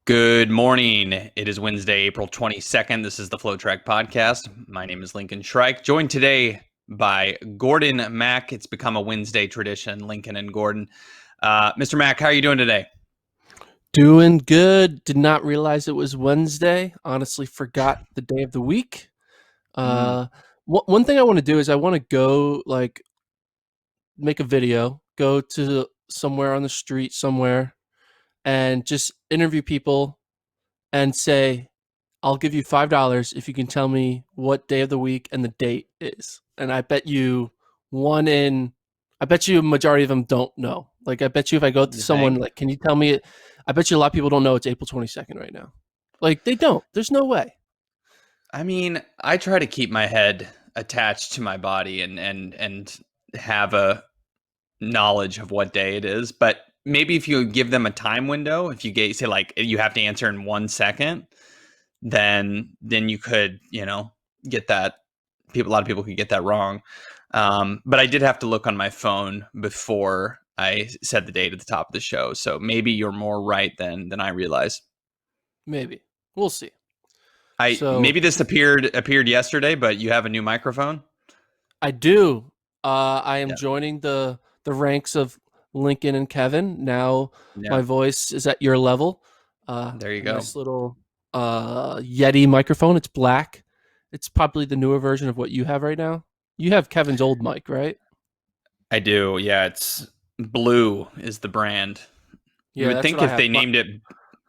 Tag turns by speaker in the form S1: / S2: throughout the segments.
S1: Good morning. It is Wednesday, April 22nd. This is the FloTrack podcast. My name is Lincoln Shrike, joined today by Gordon Mack. It's become a Wednesday tradition, Lincoln and Gordon. Mr. Mack, how are you doing today?
S2: Doing good. Did not realize it was Wednesday. Honestly, forgot the day of the week. One thing I want to do is I want to go make a video, go to somewhere on the street somewhere, and just interview people and say, "I'll give you $5 if you can tell me what day of the week and the date is." And I bet you a majority of them don't know. Like, I bet you if I go to someone, like, can you tell me it? I bet you a lot of people don't know it's April 22nd right now. Like, they don't. There's no way.
S1: I mean, I try to keep my head attached to my body and have a knowledge of what day it is. But maybe if you give them a time window, if you say like you have to answer in 1 second, then you could, get that. A lot of people could get that wrong. But I did have to look on my phone before I said the date at the top of the show. So maybe you're more right than I realized.
S2: Maybe. We'll see.
S1: Maybe this appeared yesterday, but you have a new microphone?
S2: I do. I am joining the ranks of Lincoln and Kevin. Now my voice is at your level.
S1: There you go.
S2: Nice little Yeti microphone. It's black. It's probably the newer version of what you have right now. You have Kevin's old mic, right?
S1: I do. Yeah, it's Blue is the brand.
S2: Yeah,
S1: you would think if they named it...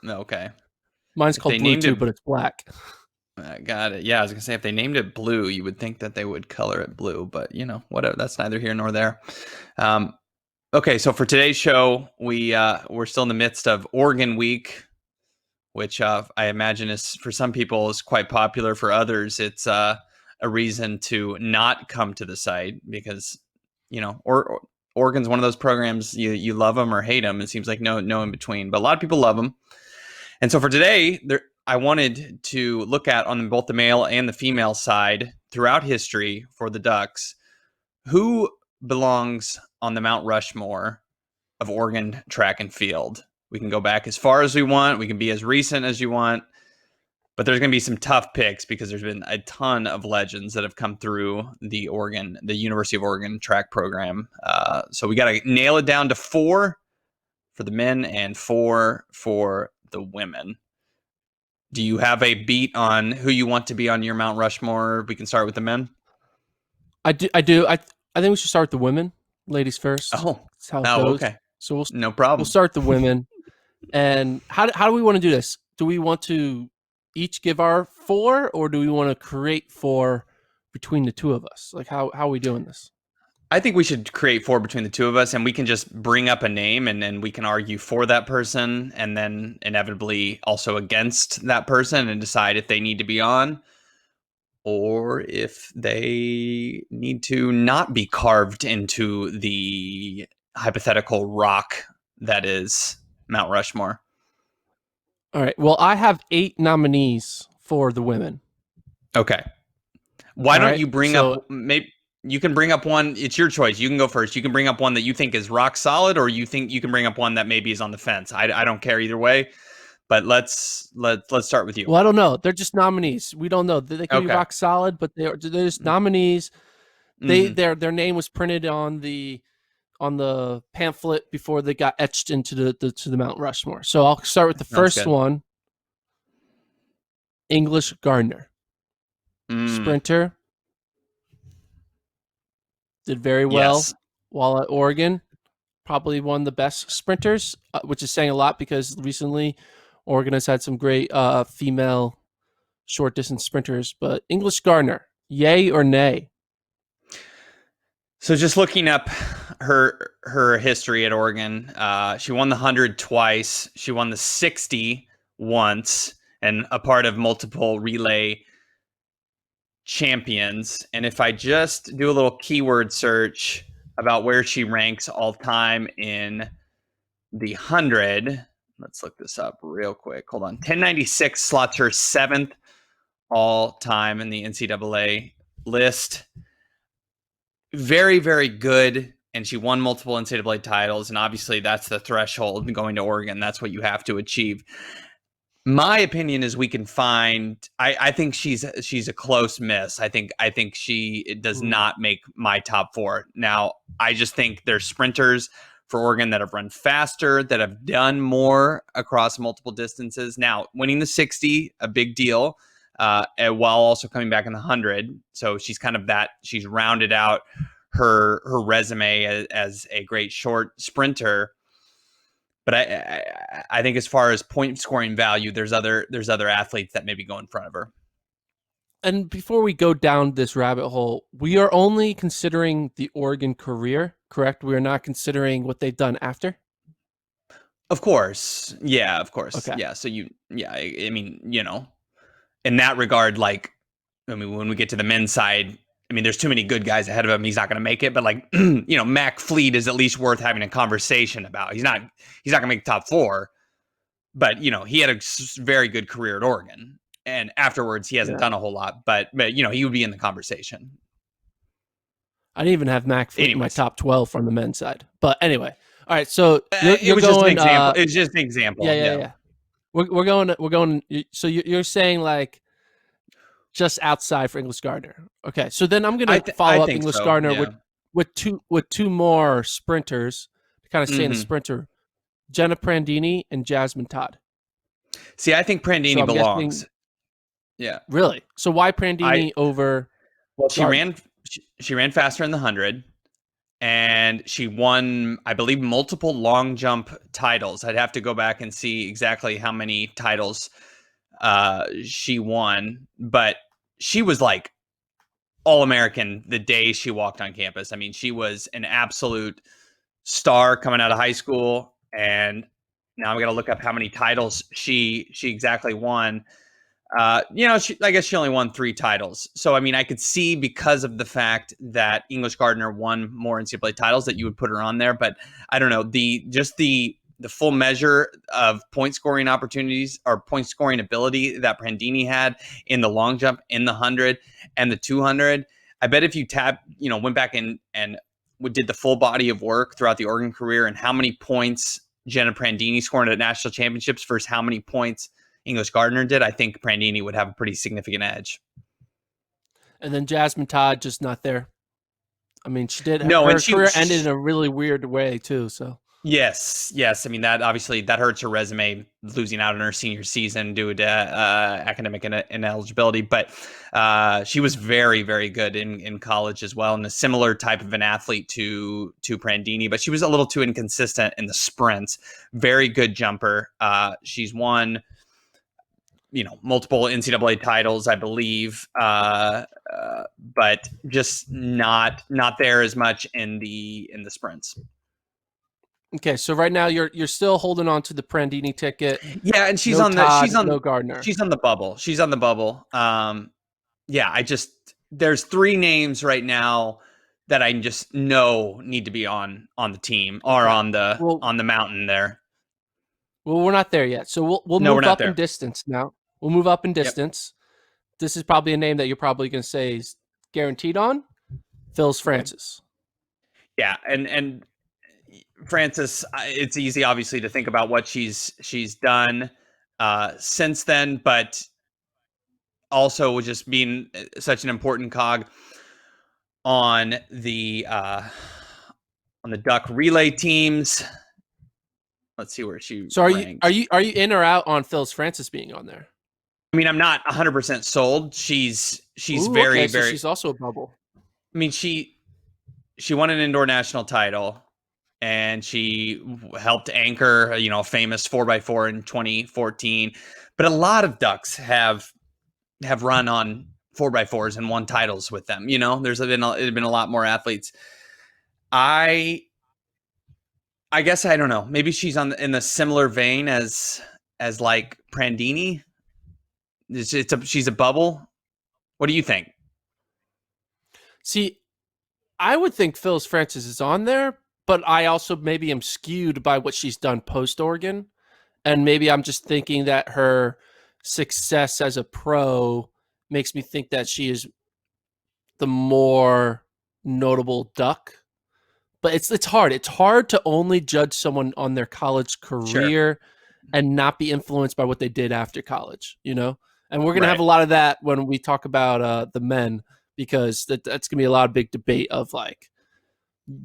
S1: Okay.
S2: Mine's called Blue too, but it's black.
S1: Got it. Yeah, I was going to say, if they named it Blue, you would think that they would color it blue, but, whatever. That's neither here nor there. Okay, so for today's show, we're still in the midst of Oregon Week, which I imagine is, for some people, is quite popular. For others, it's a reason to not come to the site because, Oregon's one of those programs, you love them or hate them. It seems like no in between, but a lot of people love them. And so for today, I wanted to look at, on both the male and the female side throughout history for the Ducks, who belongs on the Mount Rushmore of Oregon track and field. We can go back as far as we want. We can be as recent as you want. But there's going to be some tough picks because there's been a ton of legends that have come through the University of Oregon track program. So we got to nail it down to 4 for the men and 4 for the women. Do you have a beat on who you want to be on your Mount Rushmore? We can start with the men.
S2: I do. I think we should start with the women. Ladies first.
S1: Oh,
S2: that's how it goes.
S1: Okay.
S2: So
S1: no problem.
S2: We'll start the women. And how do we want to do this? Do we want to each give our 4, or do we want to create 4 between the two of us? Like, how are we doing this?
S1: I think we should create 4 between the two of us, and we can just bring up a name, and then we can argue for that person, and then inevitably also against that person, and decide if they need to be on, or if they need to not be carved into the hypothetical rock that is Mount Rushmore.
S2: All right. Well, I have 8 nominees for the women.
S1: Okay. Why don't you bring up... Maybe you can bring up one. It's your choice. You can go first. You can bring up one that you think is rock solid, or you think you can bring up one that maybe is on the fence. I don't care either way, but let's start with you.
S2: Well, I don't know. They're just nominees. We don't know. They can be rock solid, but they're just nominees. Their name was printed on the pamphlet before they got etched into the Mount Rushmore. So I'll start with the first one. English Gardner, sprinter. Did very well while at Oregon. Probably one of the best sprinters, which is saying a lot because recently Oregon has had some great female short distance sprinters. But English Gardner, yay or nay?
S1: So just looking up her history at Oregon, she won the 100 twice. She won the 60 once, and a part of multiple relay champions. And if I just do a little keyword search about where she ranks all time in the 100, let's look this up real quick. Hold on. 1096 slots her 7th all time in the NCAA list. Very, very good. And she won multiple NCAA titles. And obviously that's the threshold going to Oregon. That's what you have to achieve. My opinion is we can find. I think she's a close miss. I think she does not make my top four. Now, I just think there's sprinters for Oregon that have run faster, that have done more across multiple distances. Now, winning the 60, a big deal, and while also coming back in the 100. So she's kind of that. She's rounded out her resume as a great short sprinter. But I think as far as point scoring value, there's other athletes that maybe go in front of her.
S2: And before we go down this rabbit hole, we are only considering the Oregon career, correct? We are not considering what they've done after.
S1: Of course, yeah, of course,
S2: Okay.
S1: yeah. So I mean, in that regard, like, I mean, when we get to the men's side, I mean, there's too many good guys ahead of him. He's not going to make it. But like, Mac Fleet is at least worth having a conversation about. He's not going to make the top four, but he had a very good career at Oregon, and afterwards he hasn't done a whole lot. But he would be in the conversation.
S2: I didn't even have Mac Fleet in my top 12 from the men's side. But anyway, all right. So
S1: it was going, just an example. It's just an example.
S2: Yeah. We're going. So you're saying like just outside for English Gardner. Okay. So then I'm going to follow up English Gardner with two more sprinters to kind of stay in the sprinter. Jenna Prandini and Jasmine Todd.
S1: See, I think Prandini belongs. Yeah.
S2: Really? So why Prandini over?
S1: Well, she ran faster in the 100, and she won, I believe, multiple long jump titles. I'd have to go back and see exactly how many titles she won, but she was like All-American the day she walked on campus. I mean, she was an absolute star coming out of high school, and now I'm going to look up how many titles she exactly won. I guess she only won 3 titles. So, I mean, I could see, because of the fact that English Gardner won more NCAA titles, that you would put her on there. But I don't know, the full measure of point scoring opportunities or point scoring ability that Prandini had in the long jump, in the 100 and the 200. I bet if you went back and did the full body of work throughout the Oregon career and how many points Jenna Prandini scored at national championships versus how many points English Gardner did, I think Prandini would have a pretty significant edge.
S2: And then Jasmine Todd just not there. I mean, she did. Her career ended in a really weird way too. So
S1: yes. I mean, that obviously that hurts her resume, losing out on her senior season due to academic ineligibility. But she was very, very good in college as well, and a similar type of an athlete to Prandini. But she was a little too inconsistent in the sprints. Very good jumper. She's won multiple NCAA titles, I believe, but just not there as much in the sprints.
S2: Okay, so right now you're still holding on to the Prandini ticket.
S1: Yeah, and she's
S2: no Gardner.
S1: She's on the bubble. There's 3 names right now that I just know need to be on the team or on the mountain there.
S2: Well, we're not there yet, so we'll move up in distance now. We'll move up in distance. Yep. This is probably a name that you're probably going to say is guaranteed on. Phyllis Francis.
S1: Yeah, and Francis, it's easy, obviously, to think about what she's done since then, but also just being such an important cog on the duck relay teams. Let's see where she.
S2: So are you in or out on Phyllis Francis being on there?
S1: I mean, I'm not 100% sold. She's very.
S2: So she's also a bubble.
S1: I mean, she won an indoor national title, and she helped anchor a famous 4x4 in 2014. But a lot of ducks have run on 4x4s and won titles with them. There's been a lot more athletes. I guess I don't know. Maybe she's in the similar vein as like Prandini. She's a bubble. What do you think?
S2: See, I would think Phyllis Francis is on there, but I also maybe am skewed by what she's done post Oregon, and maybe I'm just thinking that her success as a pro makes me think that she is the more notable duck. But it's hard. It's hard to only judge someone on their college career and not be influenced by what they did after college, you know? And we're going to have
S1: Right.
S2: a lot of that when we talk about the men, because that's going to be a lot of big debate of like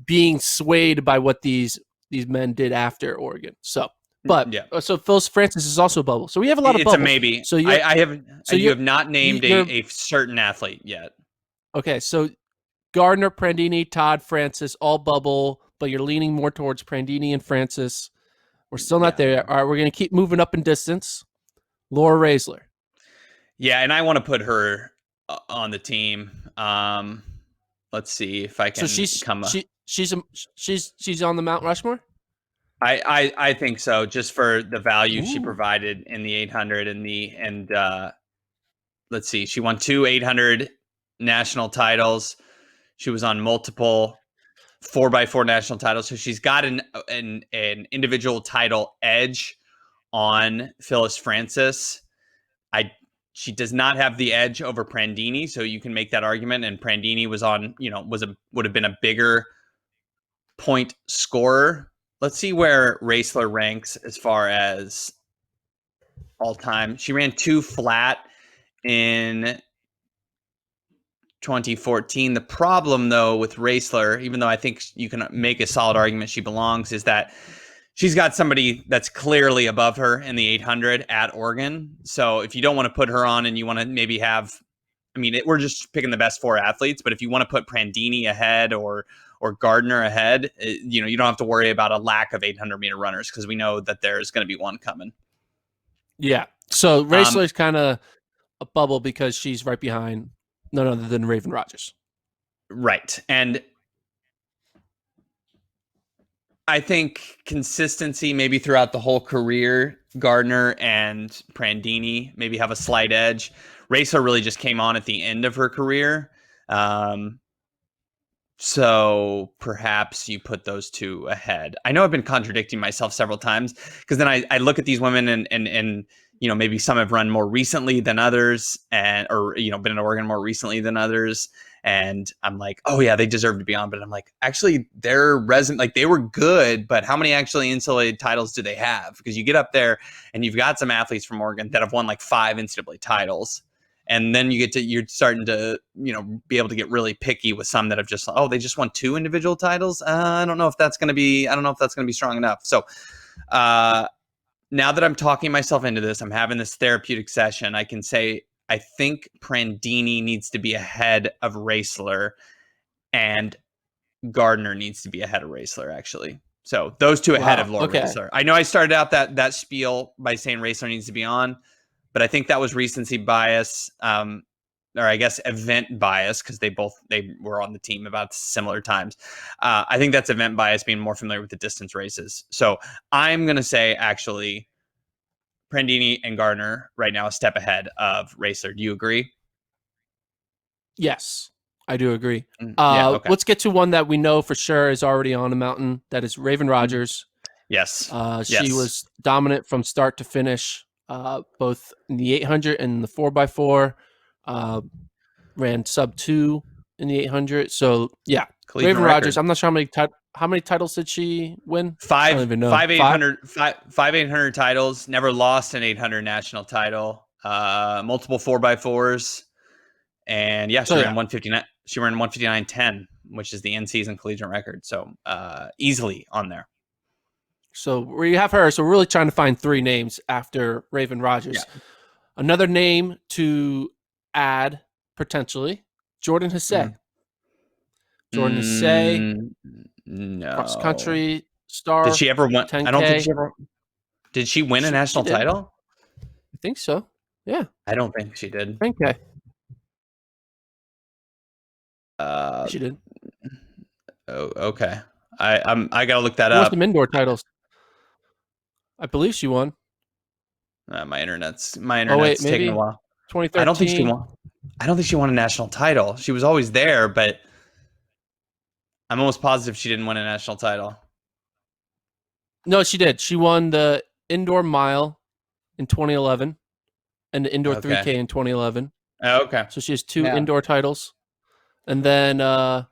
S2: being swayed by what these men did after Oregon. So, but
S1: Yeah.
S2: so Phil Francis is also a bubble. So we have a lot of
S1: It's a
S2: bubbles.
S1: maybe.
S2: So
S1: You
S2: you're
S1: have not named a certain athlete yet.
S2: okay. So Gardner, Prandini, Todd, Francis, all bubble, but you're leaning more towards Prandini and Francis. We're still not there. All right, we're going to keep moving up in distance. Laura Raisler.
S1: Yeah, and I want to put her on the team. Let's see if I can come up.
S2: She's on the Mount Rushmore?
S1: I think so, just for the value she
S2: Ooh.
S1: provided in the 800 and let's see, she won 2 800 national titles. She was on multiple 4x4 national titles, so she's got an individual title edge on Phyllis Francis. She does not have the edge over Prandini, so you can make that argument. And Prandini was on, would have been a bigger point scorer. Let's see where Raisler ranks as far as all time. She ran 2 flat in 2014. The problem, though, with Raisler, even though I think you can make a solid argument she belongs, is that she's got somebody that's clearly above her in the 800 at Oregon. So if you don't want to put her on and you want to maybe have, we're just picking the best 4 athletes, but if you want to put Prandini ahead or Gardner ahead, you don't have to worry about a lack of 800-meter runners, because we know that there's going to be one coming.
S2: Yeah. So Raisler's kind of a bubble because she's right behind none other than Raven Rogers.
S1: Right. And I think consistency, maybe throughout the whole career, Gardner and Prandini maybe have a slight edge. Raisler really just came on at the end of her career. So perhaps you put those 2 ahead. I know I've been contradicting myself several times, because then I look at these women and maybe some have run more recently than others, or been in Oregon more recently than others. And I'm like, oh yeah, they deserve to be on. But I'm like, actually, their resume, like, they were good, but how many actually NCAA titles do they have? Because you get up there and you've got some athletes from Oregon that have won like 5 NCAA titles. And then you're starting to, be able to get really picky with some that have just, they just won 2 individual titles. I don't know if that's going to be strong enough. So now that I'm talking myself into this, I'm having this therapeutic session, I can say, I think Prandini needs to be ahead of Raisler, and Gardner needs to be ahead of Raisler, actually. So those 2 ahead of Laura Raisler. I know I started out that spiel by saying Raisler needs to be on, but I think that was recency bias, or I guess event bias, because they were on the team about similar times. I think that's event bias, being more familiar with the distance races. So I'm going to say, actually, Prandini and Gardner right now a step ahead of Raisler. Do you agree?
S2: Yes, I do agree.
S1: Yeah, okay.
S2: Let's get to one that we know for sure is already on the mountain. That is Raven Rogers.
S1: Yes.
S2: She was dominant from start to finish, both in the 800 and the 4x4. Ran sub 2 in the 800. So yeah, Raven Rogers. I'm not sure how many titles did she win?
S1: 5.
S2: I don't even know.
S1: 5 800 titles. Never lost an 800 national title. Multiple 4x4s, and yeah, she ran 159. She ran 159.10, which is the in-season collegiate record. So easily on there.
S2: So we have her. So we're really trying to find 3 names after Raven Rogers. Yeah. Another name to add potentially, Jordan Hesse. Jordan Hesse,
S1: no,
S2: cross country star.
S1: Did she ever win?
S2: 10K.
S1: I don't think she ever. Did she win a national title?
S2: I think so. Yeah.
S1: I don't think she did.
S2: 10K. She did.
S1: Oh, okay. I gotta look that
S2: up.
S1: What's
S2: the indoor titles? I believe she won.
S1: My internet's taking a while.
S2: 2013.
S1: I don't think she won a national title. She was always there, but I'm almost positive she didn't win a national title.
S2: No, she did. She won the indoor mile in 2011 and the indoor 3K in 2011.
S1: Oh, okay.
S2: So she has 2 indoor titles. And then, and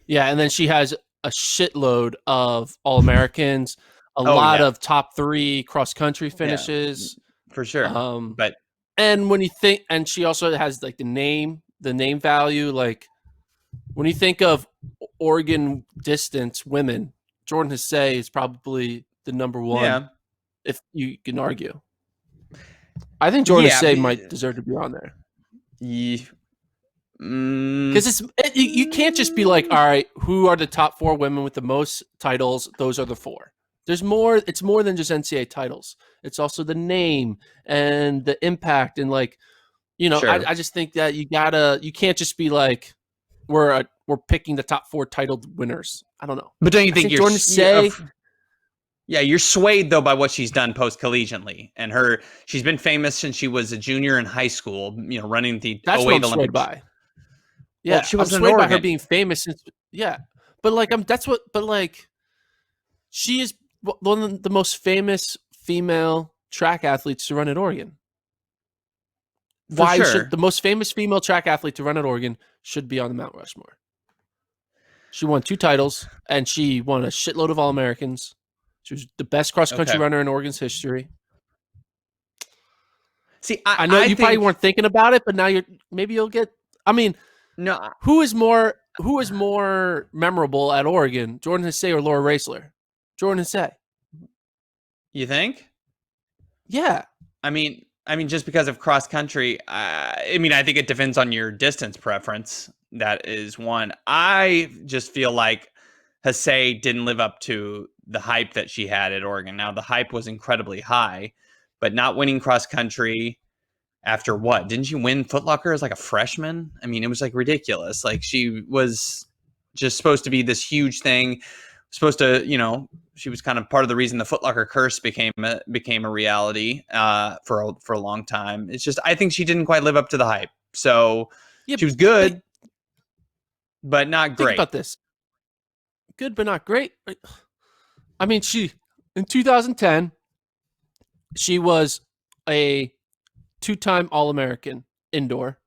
S2: then she has a shitload of All-Americans. lot of top 3 cross country finishes.
S1: For sure. But
S2: and when you think, and she also has like the name value. Like when you think of Oregon distance women, Jordan Hesse is probably the number 1. If you can argue, I think Jordan Hesse might deserve to be on there. Because you can't just be like, all right, who are the top 4 women with the most titles? Those are the 4. There's more. It's more than just NCAA titles. It's also the name and the impact and like, sure. I just think that you can't just be like, we're picking the top 4 titled winners. I don't know.
S1: But don't you think you're
S2: Jordan Hesse?
S1: Yeah, you're swayed though by what she's done post collegiately, and she's been famous since she was a junior in high school. Running the 08
S2: Olympics. Swayed by. Yeah, she was swayed by her being famous since. Yeah, but like she is one of the most famous female track athletes to run at Oregon. Why should the most famous female track athlete to run at Oregon should be on the Mount Rushmore? She won 2 titles, and she won a shitload of All-Americans. She was the best cross-country runner in Oregon's history.
S1: See,
S2: I know you probably weren't thinking about it, but now you'll get. I mean,
S1: no.
S2: Who is more memorable at Oregon, Jordan Hesse or Laura Raisler? Jordan Hesse.
S1: You think?
S2: Yeah.
S1: I mean, just because of cross country, I think it depends on your distance preference. That is one. I just feel like Hesse didn't live up to the hype that she had at Oregon. Now, the hype was incredibly high, but not winning cross country after what? Didn't she win Foot Locker as like a freshman? I mean, it was like ridiculous. Like she was just supposed to be this huge thing. Supposed to, she was kind of part of the reason the Foot Locker curse became a reality for a long time. It's just I think she didn't quite live up to the hype. So she was good, but not great.
S2: Think about this. Good, but not great. I mean, in 2010, she was a 2-time All-American indoor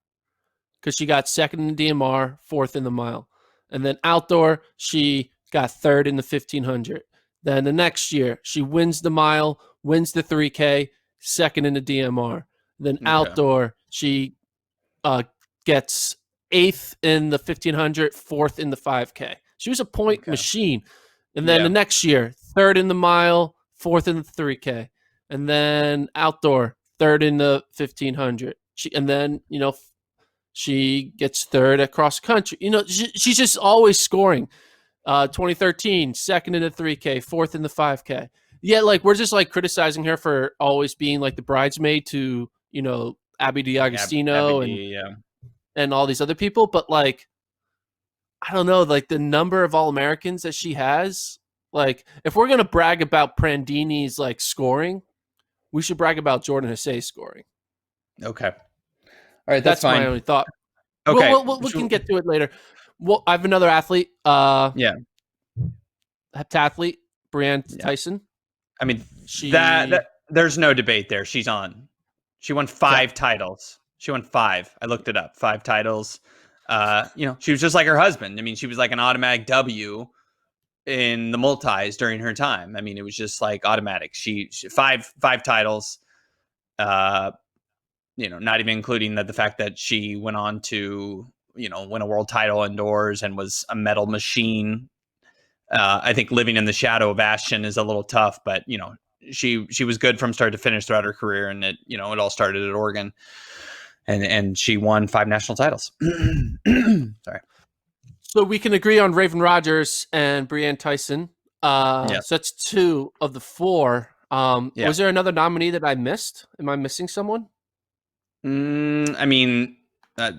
S2: because she got 2nd in the DMR, 4th in the mile. And then outdoor, she got 3rd in the 1500. Then the next year, she wins the mile, wins the 3K, 2nd in the DMR. Then outdoor, she gets 8th in the 1500, 4th in the 5K. She was a point machine. And then the next year, 3rd in the mile, 4th in the 3K. And then outdoor, 3rd in the 1500. And then, she gets 3rd at cross country. She's just always scoring. 2013, 2nd in the 3K, 4th in the 5K. Yeah, like we're just like criticizing her for always being like the bridesmaid to, Abby D'Agostino and all these other people. But like, I don't know, like the number of All-Americans that she has. Like, if we're gonna brag about Prandini's like scoring, we should brag about Jordan Hesse's scoring.
S1: Okay. All right, that's fine.
S2: My only thought. Okay. We can get to it later. Well, I have another athlete. Heptathlete, Brianne Tyson.
S1: I mean, that there's no debate there. She's on. She won 5 titles. She won 5. I looked it up. 5 titles. She was just like her husband. I mean, she was like an automatic W in the multis during her time. I mean, it was just like automatic. She 5 titles. Not even including the fact that she went on to, win a world title indoors and was a medal machine. I think living in the shadow of Ashton is a little tough, but she was good from start to finish throughout her career, and it all started at Oregon, and she won 5 national titles. Sorry.
S2: So we can agree on Raven Rogers and Brianne Tyson. So that's 2 of the 4. Was there another nominee that I missed? Am I missing someone?
S1: I mean,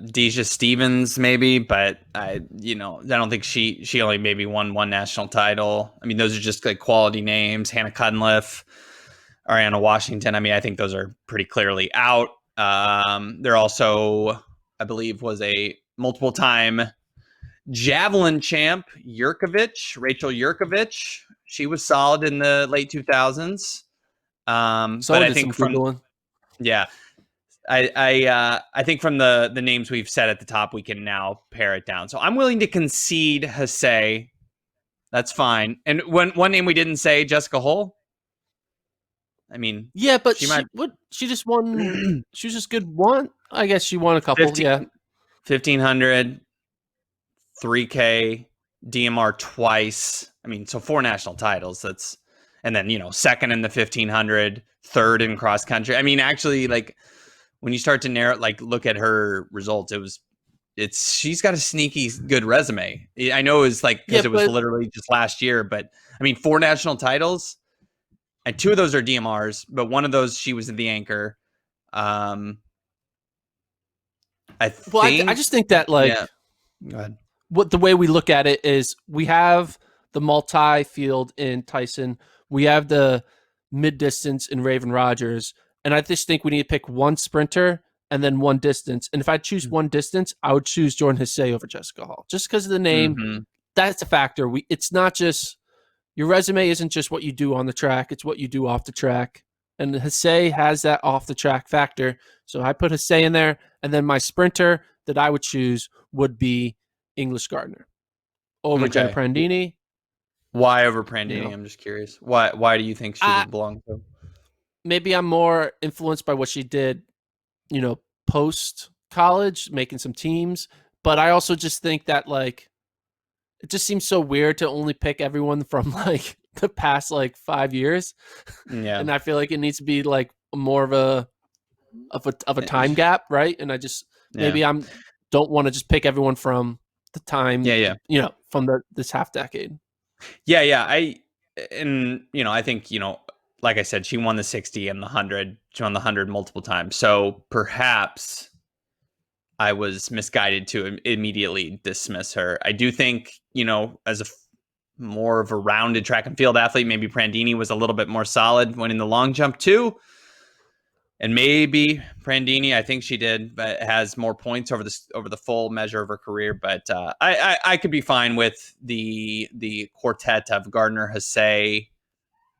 S1: Deja Stevens maybe, but I don't think she only maybe won 1 national title. I mean, those are just like quality names. Hannah Cunliffe, Ariana Washington. I mean, I think those are pretty clearly out. There also, I believe, was a multiple time javelin champ, Rachel Yurkovich. She was solid in the late 2000s. But I think I think from the names we've said at the top, we can now pare it down. So I'm willing to concede Hesse. That's fine. And one name we didn't say, Jessica Hull. I mean,
S2: Yeah, but
S1: she might
S2: she just won. She was just good one. I guess she won a couple.
S1: 1500, 3K, DMR twice. I mean, so 4 national titles. And then, second in the 1500, third in cross country. I mean, actually, like when you start to look at her results, she's got a sneaky good resume. I know it was because it was literally just last year, but I mean, 4 national titles and 2 of those are DMRs, but one of those she was the anchor. I
S2: just think that
S1: yeah. Go ahead.
S2: What the way we look at it is we have the multi-field in Tyson, we have the mid-distance in Raven Rogers, and I just think we need to pick one sprinter and then one distance. And if I choose one distance, I would choose Jordan Hesse over Jessica Hall, just because of the name. Mm-hmm. That's a factor. It's not just your resume isn't just what you do on the track; it's what you do off the track. And Hesse has that off the track factor, so I put Hesse in there, and then my sprinter that I would choose would be English Gardner over Jenna Prandini.
S1: Why over Prandini? I'm just curious. Why do you think she would belong to?
S2: Maybe I'm more influenced by what she did, post college, making some teams. But I also just think that it just seems so weird to only pick everyone from the past 5 years.
S1: Yeah.
S2: And I feel like it needs to be more of a time gap, right? And I just maybe don't want to just pick everyone from the time, from this half decade.
S1: Yeah. I think, like I said, she won the 60 and the 100. She won the 100 multiple times. So perhaps I was misguided to immediately dismiss her. I do think, as more of a rounded track and field athlete, maybe Prandini was a little bit more solid when in the long jump too. And maybe Prandini, I think she did, but has more points over the full measure of her career. But I could be fine with the quartet of Gardner, Hesse,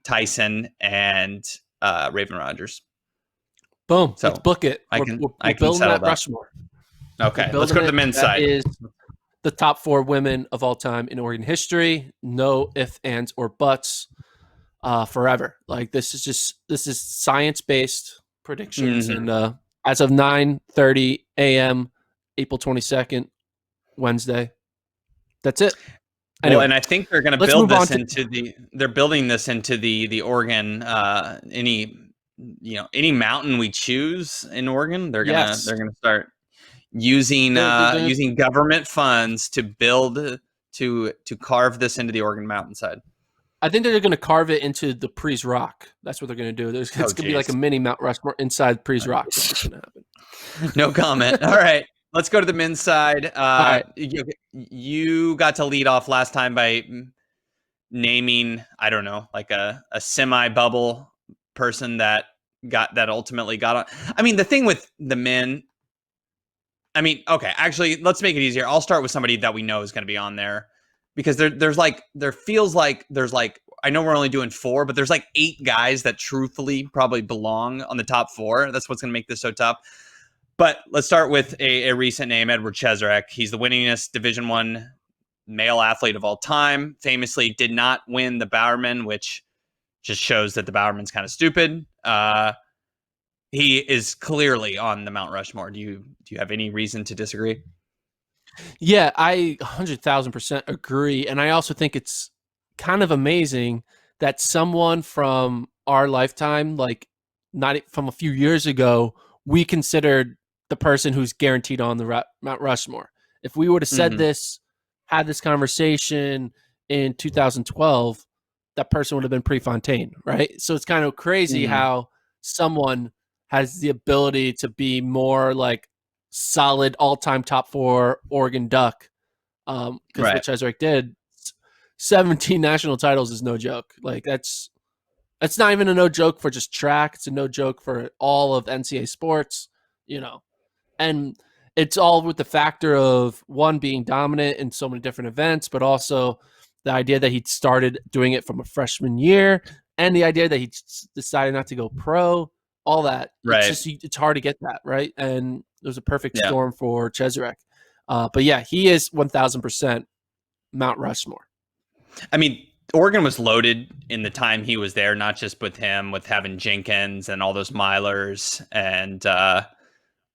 S1: Tyson, and Raven Rogers.
S2: Boom. So let's book it.
S1: I
S2: can
S1: building that
S2: Rushmore.
S1: Okay, let's go to the men's side.
S2: That is the top 4 women of all time in Oregon history. No ifs, ands, or buts. Forever. This is science-based predictions. Mm-hmm. And as of 9:30 a.m., April 22nd, Wednesday, that's it.
S1: Anyway, well, and I think they're going to build this they're building this into the Oregon, any mountain we choose in Oregon, they're going to start using using government funds to build to carve this into the Oregon mountainside.
S2: I think they're going to carve it into the Prees Rock. That's what they're going to do. It's going to be like a mini Mount Rushmore inside Prees Rock. That's what's going to happen.
S1: No comment. All right. Let's go to the men's side. Right. You got to lead off last time by naming, I don't know, a semi-bubble person that ultimately got on. I mean, the thing with the men, okay, actually, let's make it easier. I'll start with somebody that we know is going to be on there. Because there feels like there's I know we're only doing 4, but there's 8 guys that truthfully probably belong on the top 4. That's what's going to make this so tough. But let's start with a recent name, Edward Chesrick. He's the winningest Division I male athlete of all time. Famously did not win the Bowerman, which just shows that the Bowerman's kind of stupid. He is clearly on the Mount Rushmore. Do you have any reason to disagree?
S2: Yeah, I 100,000% agree. And I also think it's kind of amazing that someone from our lifetime, not from a few years ago, we considered the person who's guaranteed on the Mount Rushmore. If we would have said had this conversation in 2012, that person would have been Prefontaine, right? So it's kind of crazy how someone has the ability to be more solid all-time top 4 Oregon Duck, because what Chesrick did, 17 national titles is no joke. That's not even a no joke for just track. It's a no joke for all of NCAA sports, and it's all with the factor of one being dominant in so many different events, but also the idea that he started doing it from a freshman year, and the idea that he decided not to go pro. All that, it's hard to get that right, and it was a perfect storm for Chesrick. But yeah, he is 1,000% Mount Rushmore.
S1: I mean, Oregon was loaded in the time he was there, not just with him, with having Jenkins and all those Milers, and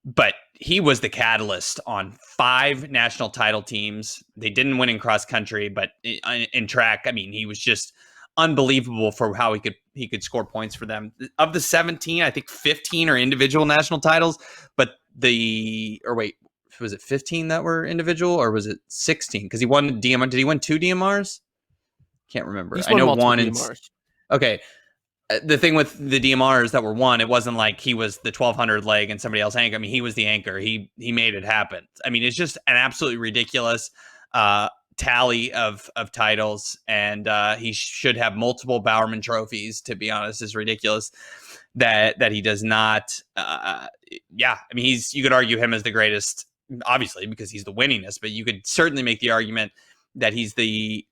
S1: but he was the catalyst on 5 national title teams. They didn't win in cross country, but in track, I mean, he was just unbelievable for how he could score points for them. Of the 17, I think 15 are individual national titles, but was it 15 that were individual, or was it 16? Because he won DMR. Did he win 2 DMRs? Can't remember.
S2: He's
S1: I
S2: won
S1: know
S2: multiple
S1: one.
S2: DMRs.
S1: Okay. The thing with the DMRs that were won, it wasn't like he was the 1200 leg and somebody else anchor. I mean, he was the anchor. He made it happen. I mean, it's just an absolutely ridiculous tally of titles, and he should have multiple Bowerman trophies. To be honest, it's ridiculous that he does not. Yeah, I mean, you could argue him as the greatest, obviously, because he's the winningest. But you could certainly make the argument that he's the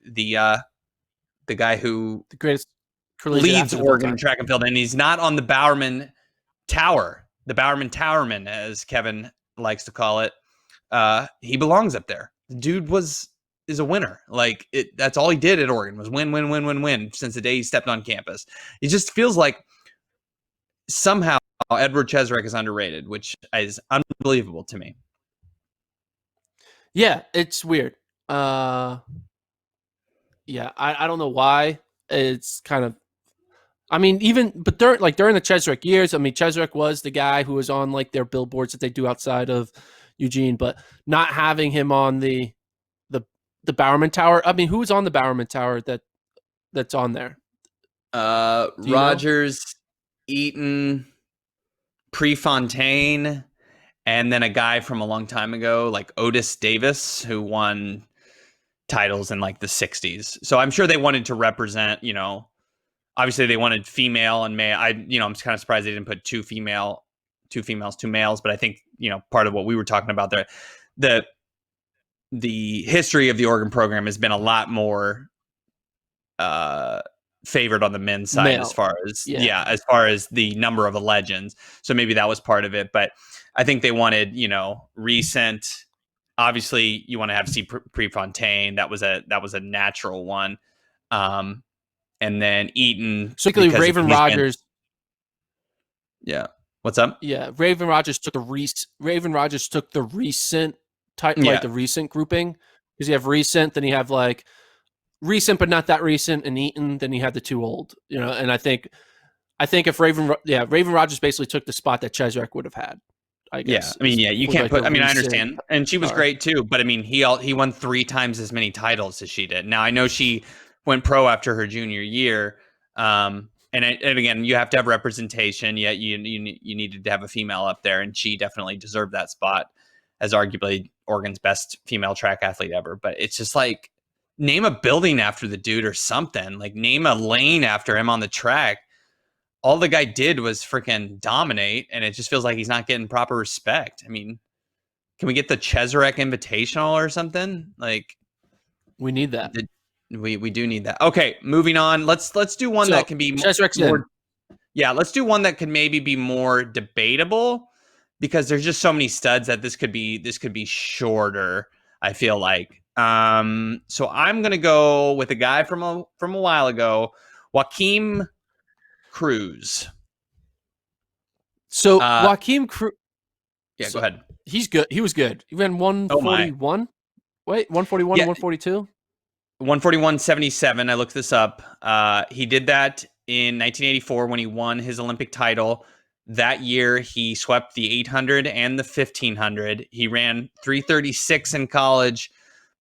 S1: guy who
S2: The greatest
S1: leads Oregon in track and field, and he's not on the Bowerman Tower, the Bowerman Towerman, as Kevin likes to call it. He belongs up there. The dude is a winner. Like that's all he did at Oregon was win since the day he stepped on campus. It just feels like somehow Edward Chesrick is underrated, which is unbelievable to me.
S2: Yeah, it's weird. Yeah, I don't know why. It's kind of, I mean, but during the Chesrick years, I mean, Chesrick was the guy who was on like their billboards that they do outside of Eugene, but not having him on the Bowerman Tower. I mean, who's on the Bowerman Tower that's on there?
S1: Rogers, Eaton, Prefontaine, and then a guy from a long time ago, like Otis Davis, who won titles in like the 60s. So I'm sure they wanted to represent, obviously they wanted female and male. I'm kind of surprised they didn't put 2 females, 2 males, but I think, part of what we were talking about there, the history of the Oregon program has been a lot more favored on the men's side male. as far as the number of legends. So maybe that was part of it, but I think they wanted, recent. Obviously, you want to have Prefontaine. That was a natural one, and then Eaton,
S2: particularly Raven Rogers.
S1: Yeah, what's up?
S2: Yeah, Raven Rogers took the recent type, like the recent grouping, because you have recent, then you have like recent but not that recent, and Eaton, then you have the 2 old. And I think if Raven Rogers basically took the spot that Chesrick would have had. I guess.
S1: Yeah, I mean, you can't put. I mean, I understand, and she was great too. But I mean, he won 3 times as many titles as she did. Now I know she went pro after her junior year, and again, you have to have representation. Yet you needed to have a female up there, and she definitely deserved that spot as arguably Oregon's best female track athlete ever. But it's just like name a building after the dude or something. Like name a lane after him on the track. All the guy did was freaking dominate, and it just feels like he's not getting proper respect. I mean, can we get the Chesrick Invitational or something? Like,
S2: we need that.
S1: We do need that. Okay, moving on. Let's do one that can be
S2: more.
S1: Yeah, let's do one that can maybe be more debatable, because there's just so many studs that this could be shorter. I feel like. So I'm gonna go with a guy from a while ago, Joakim Cruz.
S2: So Joakim Cruz.
S1: Yeah, go ahead.
S2: He's good. He was good. He ran 141. Wait, 141, 142?
S1: 141.77. I looked this up. He did that in 1984 when he won his Olympic title. That year, he swept the 800 and the 1500. He ran 336 in college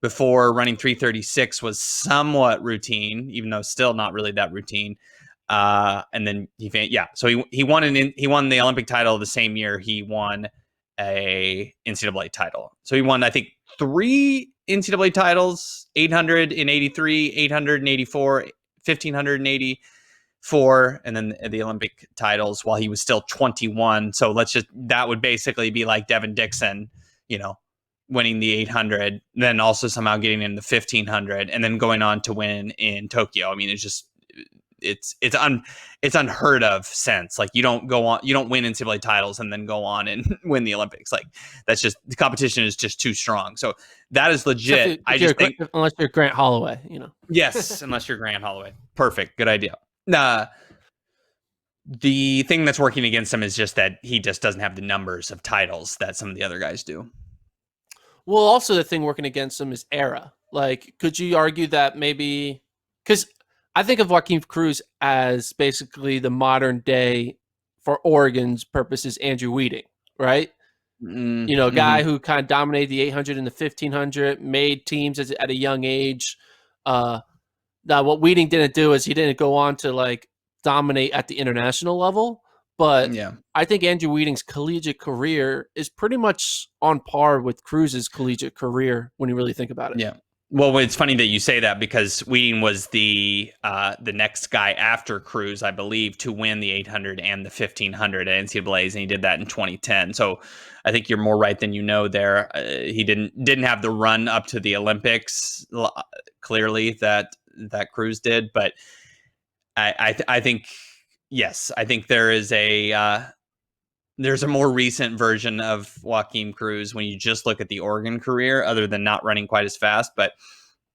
S1: before running 336 was somewhat routine, even though still not really that routine. And then so he won the Olympic title the same year he won a NCAA title. So he won, I think, 3 NCAA titles: 800 in 83, 800 in 84, 1500 in 84, and then the Olympic titles while he was still 21. So that would basically be like Devin Dixon, winning the 800, then also somehow getting in the 1500, and then going on to win in Tokyo. I mean, it's just it's unheard of sense. Like you don't win NCAA titles and then go on and win the Olympics. Like that's just, the competition is just too strong. So that is legit. I just think,
S2: unless you're Grant Holloway,
S1: yes, unless you're Grant Holloway. Perfect. Good idea. The thing that's working against him is just that he just doesn't have the numbers of titles that some of the other guys do.
S2: Well, also the thing working against him is era. Like, could you argue that maybe, because I think of Joakim Cruz as basically the modern day, for Oregon's purposes, Andrew Wheating, right?
S1: Mm-hmm.
S2: Guy who kind of dominated the 800 and the 1500, made teams at a young age. Now, what Wheating didn't do is he didn't go on to like dominate at the international level. But
S1: yeah,
S2: I think Andrew Wheating's collegiate career is pretty much on par with Cruz's collegiate career when you really think about it.
S1: Yeah. Well, it's funny that you say that because Wheating was the next guy after Cruz, I believe, to win the 800 and the 1500 at NCAA's, and he did that in 2010. So I think you're more right than you know there. He didn't have the run up to the Olympics clearly that Cruz did, but I think, yes, I think there's a more recent version of Joakim Cruz when you just look at the Oregon career, other than not running quite as fast. But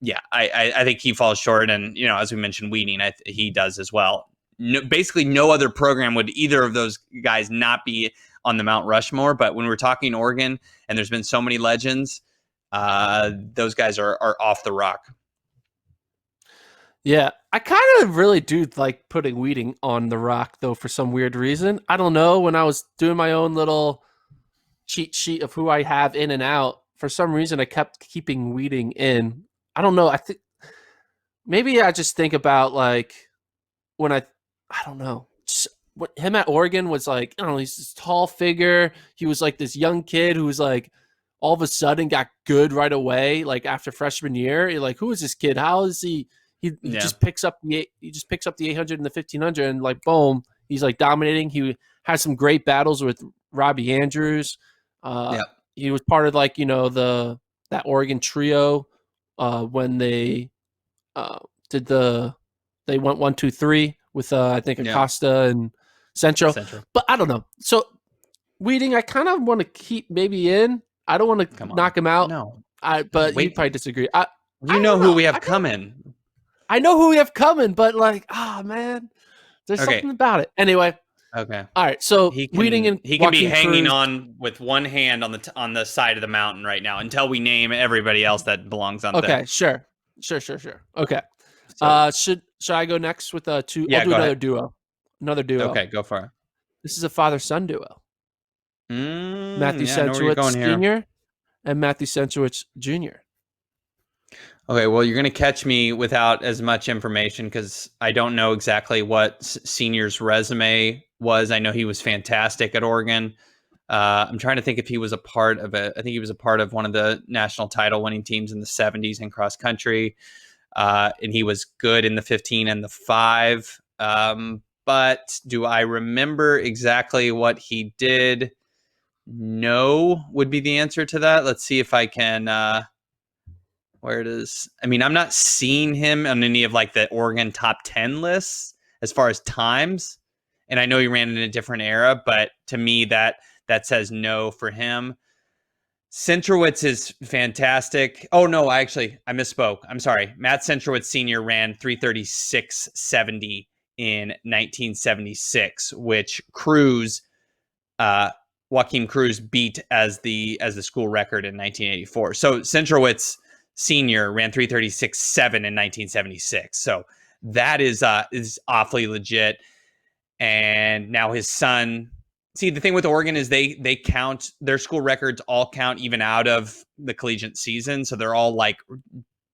S1: yeah, I think he falls short. And, as we mentioned, Wheating, he does as well. Basically, no other program would either of those guys not be on the Mount Rushmore. But when we're talking Oregon, and there's been so many legends, those guys are off the rock.
S2: Yeah, I kind of really do like putting Wheating on the rock, though, for some weird reason. I don't know. When I was doing my own little cheat sheet of who I have in and out, for some reason I kept keeping Wheating in. I don't know. I think maybe I just think about like when I don't know. What him at Oregon was like, I don't know, he's this tall figure. He was like this young kid who was like all of a sudden got good right away, like after freshman year. You're like, who is this kid? How is he? He just picks up the 800 and the 1500, and like boom, he's like dominating. He has some great battles with Robbie Andrews. He was part of like that Oregon trio when they they went 1-2-3 with I think Acosta and Centro. But I don't know. So Wheating, I kind of want to keep maybe in. I don't want to knock him out.
S1: No,
S2: but you probably disagree.
S1: You know who we have coming.
S2: I know who we have coming, but like, man, there's something about it. Anyway.
S1: Okay.
S2: All right. So
S1: Wheating and he can be hanging
S2: Cruz
S1: on with one hand on the side of the mountain right now until we name everybody else that belongs on there.
S2: Okay. Sure. Okay. So, should I go next with two?
S1: Yeah,
S2: I'll do another duo.
S1: Okay, go for it.
S2: This is a father-son duo. Matthew Centrowitz Sr. and Matthew Centrowitz Jr.
S1: Okay, well, you're going to catch me without as much information because I don't know exactly what Senior's resume was. I know he was fantastic at Oregon. I'm trying to think if he was a part of it. I think he was a part of one of the national title winning teams in the 70s in cross country. And he was good in the 15 and the 5. But do I remember exactly what he did? No would be the answer to that. Let's see if I can... where it is. I mean, I'm not seeing him on any of like the Oregon top 10 lists as far as times. And I know he ran in a different era, but to me that says no for him. Centrowitz is fantastic. Oh no, I misspoke. I'm sorry. Matt Centrowitz Sr. ran 336.70 in 1976, which Joakim Cruz beat as the school record in 1984. So Centrowitz Senior ran 336.7 in 1976. So that is awfully legit. And now his son. See, the thing with Oregon is they count their school records, all count even out of the collegiate season. So they're all like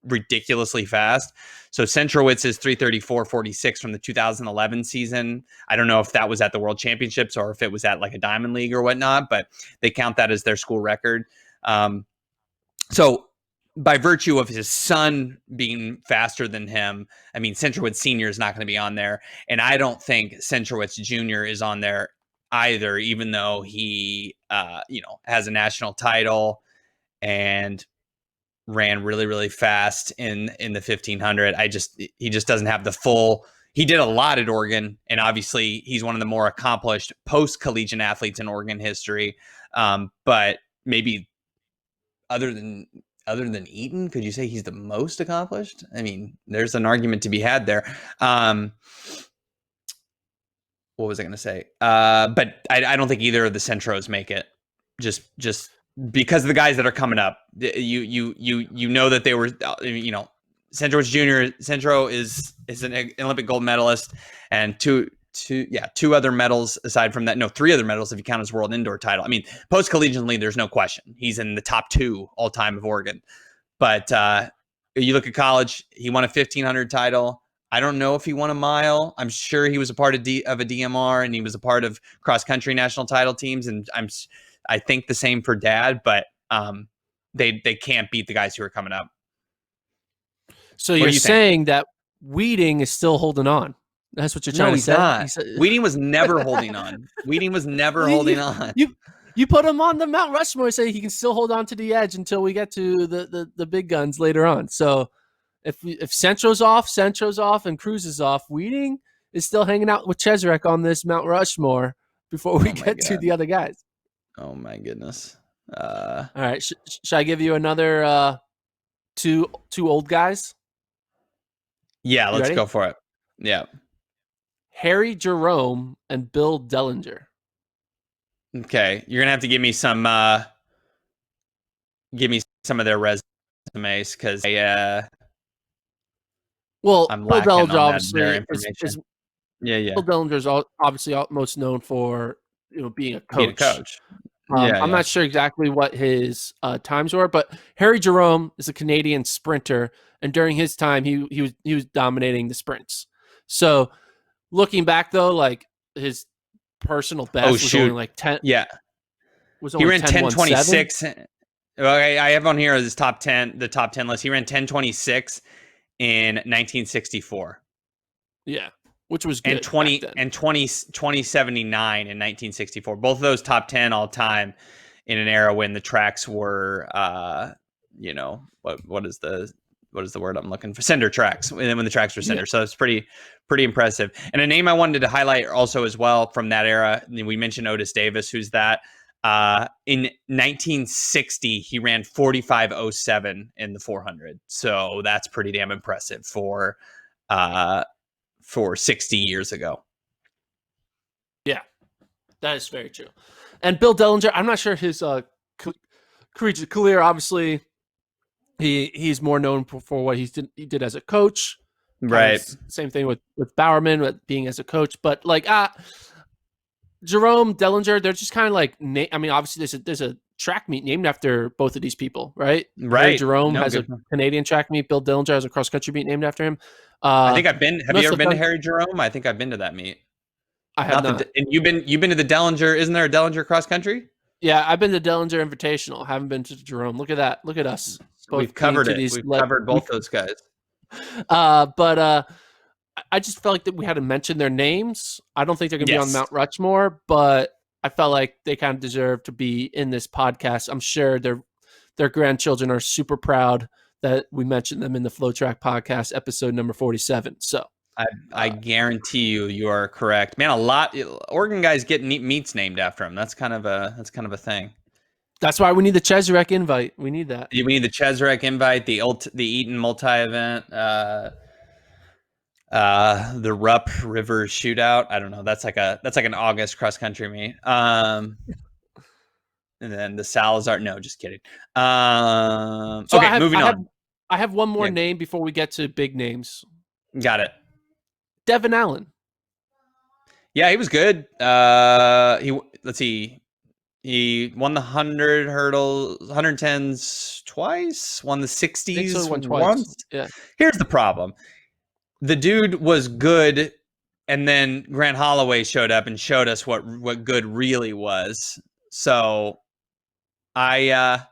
S1: ridiculously fast. So Centrowitz is 334.46 from the 2011 season. I don't know if that was at the World Championships or if it was at like a Diamond League or whatnot, but they count that as their school record. So by virtue of his son being faster than him, I mean, Centrowitz Sr. is not going to be on there. And I don't think Centrowitz Jr. is on there either, even though he, has a national title and ran really, really fast in the 1500. He just doesn't have the full he did a lot at Oregon, and obviously he's one of the more accomplished post-collegiate athletes in Oregon history. But maybe other than Eaton, could you say he's the most accomplished? I mean, there's an argument to be had there. What was I going to say? But I don't think either of the Centros make it. Just because of the guys that are coming up, you know that they were, Centro Jr. Centro is an Olympic gold medalist, and two other medals aside from that. No, three other medals if you count his world indoor title. I mean, post-collegiately, there's no question. He's in the top 2 all time of Oregon. But you look at college, he won a 1500 title. I don't know if he won a mile. I'm sure he was a part of a DMR, and he was a part of cross-country national title teams. And I think the same for Dad, but they can't beat the guys who are coming up.
S2: So you're saying that Wheating is still holding on? That's what you're trying to say?
S1: No, he's not. Wheating was never holding on. Wheating was never holding on.
S2: You put him on the Mount Rushmore and say he can still hold on to the edge until we get to the big guns later on. So if Centro's off, and Cruz is off, Wheating is still hanging out with Chesrick on this Mount Rushmore before we get to the other guys.
S1: Oh my goodness!
S2: All right, should I give you another two old guys?
S1: Yeah, let's go for it. Yeah,
S2: Harry Jerome and Bill Dellinger.
S1: Okay, you're gonna have to give me some of their resumes because
S2: well,
S1: I'm
S2: Bill
S1: lacking
S2: Dellinger
S1: on
S2: obviously
S1: their information.
S2: Bill Dellinger is obviously most known for being a coach. I'm not sure exactly what his times were, but Harry Jerome is a Canadian sprinter, and during his time, he was dominating the sprints. So, looking back though, like his personal best was only like 10.
S1: Yeah, he ran 10:26. Okay, I have on here his top 10, the top 10 list. He ran 10:26 in 1964.
S2: Yeah, which was good.
S1: And 2079 in 1964. Both of those top 10 all time in an era when the tracks were, what is the word I'm looking for? Cinder tracks. When the tracks were cinder. Yeah. So it's pretty impressive. And a name I wanted to highlight also as well from that era. We mentioned Otis Davis, who's that. In 1960, he ran 45:07 in the 400. So that's pretty damn impressive for 60 years ago.
S2: Yeah, that is very true. And Bill Dellinger, I'm not sure his collegiate career. Obviously, he's more known for what he did as a coach.
S1: Right.
S2: Same thing with Bowerman, with being as a coach. But like Jerome, Dellinger, they're just kind of like, I mean, obviously there's a track meet named after both of these people, right?
S1: Right.
S2: Harry Jerome has a Canadian track meet. Bill Dellinger has a cross country meet named after him.
S1: I think I've been. Have you ever been to Harry Jerome? I think I've been to that meet.
S2: I have not.
S1: And you've been to the Dellinger? Isn't there a Dellinger cross country?
S2: Yeah, I've been to Dellinger Invitational. Haven't been to Jerome. Look at that. Look at us.
S1: We've covered it. We've covered both those guys.
S2: But I just felt like that we had to mention their names. I don't think they're going to be on Mount Rushmore, but I felt like they kind of deserve to be in this podcast. I'm sure their grandchildren are super proud that we mentioned them in the FloTrack podcast, episode number 47. So
S1: I guarantee you are correct, man. A lot Oregon guys get meets named after them. That's kind of a thing.
S2: That's why we need the Chesrick invite. We need that.
S1: We need the Chesrick invite, the Eaton multi-event, the Rupp River shootout. I don't know. That's like an August cross country meet. And then the Salazar. No, just kidding. Okay, moving on.
S2: I have one more name before we get to big names.
S1: Got it.
S2: Devin Allen.
S1: Yeah, he was good. Let's see. He won the 100 hurdles, 110s twice, won the 60s once.
S2: Yeah.
S1: Here's the problem. The dude was good, and then Grant Holloway showed up and showed us what good really was. So I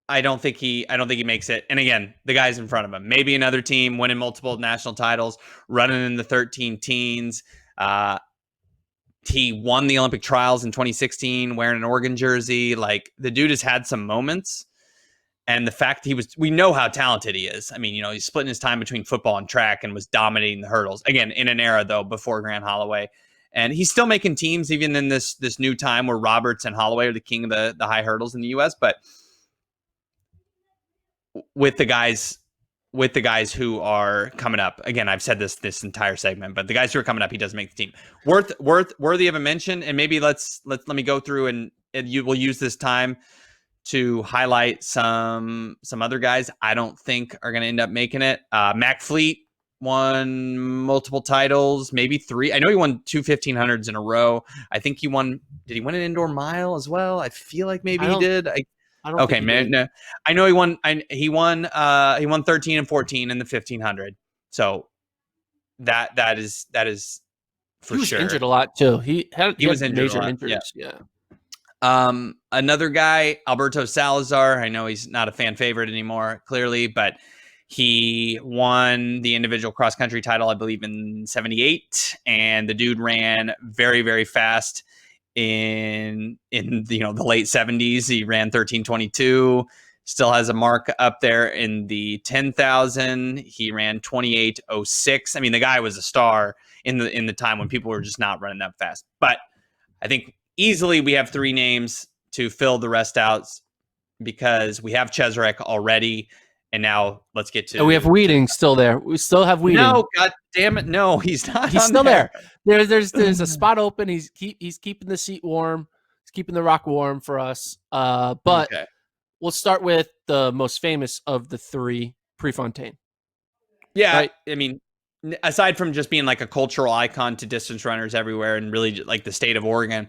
S1: don't think he makes it. And again, the guys in front of him, maybe another team winning multiple national titles, running in the 13 teens. He won the Olympic trials in 2016 wearing an Oregon jersey. Like, the dude has had some moments, And the fact we know how talented he is. I mean, he's splitting his time between football and track and was dominating the hurdles. Again, in an era, though, before Grant Holloway. And he's still making teams, even in this new time where Roberts and Holloway are the king of the high hurdles in the U.S. But with the guys who are coming up, again, I've said this entire segment, but the guys who are coming up, he doesn't make the team. Worthy of a mention, and maybe let me go through and we'll use this time to highlight some other guys I don't think are going to end up making it. Mac Fleet won multiple titles, maybe 3. I know he won 2 1500s in a row. I think he won. Did he win an indoor mile as well? I feel like maybe he did. I don't okay, think man. No, I know he won. He won 13 and 14 in the 1500. So that is for sure. He was
S2: injured a lot too. He was
S1: injured
S2: major injuries. Yeah.
S1: Another guy, Alberto Salazar. I know he's not a fan favorite anymore, clearly, but he won the individual cross country title, I believe, in 78, and the dude ran very, very fast in the late 70s. He ran 13:22. Still has a mark up there in the 10,000. He ran 28:06. I mean, the guy was a star in the time when people were just not running that fast. But I think easily we have 3 names to fill the rest out because we have Chesrick already, and now let's get to.
S2: And we have Wheating still there. We still have Wheating.
S1: No, god damn it, no, he's not.
S2: He's still there. There's a spot open. He's keeping the seat warm. He's keeping the rock warm for us. But okay. We'll start with the most famous of the 3, Prefontaine.
S1: Yeah, right? I mean, aside from just being like a cultural icon to distance runners everywhere, and really like the state of Oregon.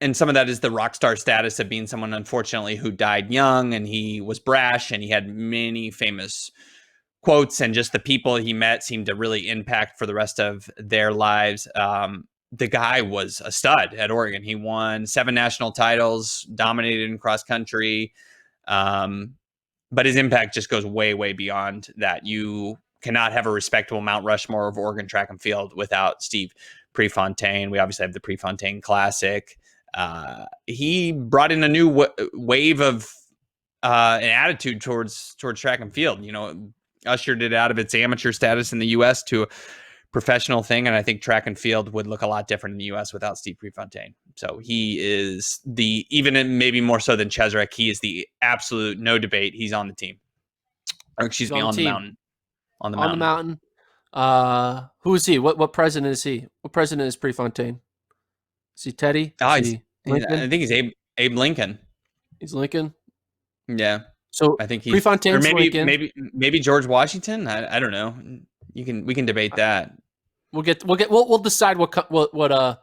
S1: And some of that is the rock star status of being someone, unfortunately, who died young, and he was brash, and he had many famous quotes, and just the people he met seemed to really impact for the rest of their lives. The guy was a stud at Oregon. He won 7 national titles, dominated in cross country. But his impact just goes way, way beyond that. You cannot have a respectable Mount Rushmore of Oregon track and field without Steve Prefontaine. We obviously have the Prefontaine Classic. He brought in a new wave of an attitude towards track and field. Ushered it out of its amateur status in the U.S. to a professional thing, and I think track and field would look a lot different in the U.S. without Steve Prefontaine. So he is even maybe more so than Chesrick, he is the absolute, no debate, he's on the team. Or excuse me, on the mountain. On the mountain.
S2: Who is he? What president is he? What president is Prefontaine? Is he Teddy?
S1: I think he's Abe Lincoln.
S2: He's Lincoln?
S1: Yeah.
S2: So
S1: I think he's
S2: Prefontaine's
S1: or
S2: Lincoln.
S1: Maybe We can don't know. We can debate that.
S2: We'll decide what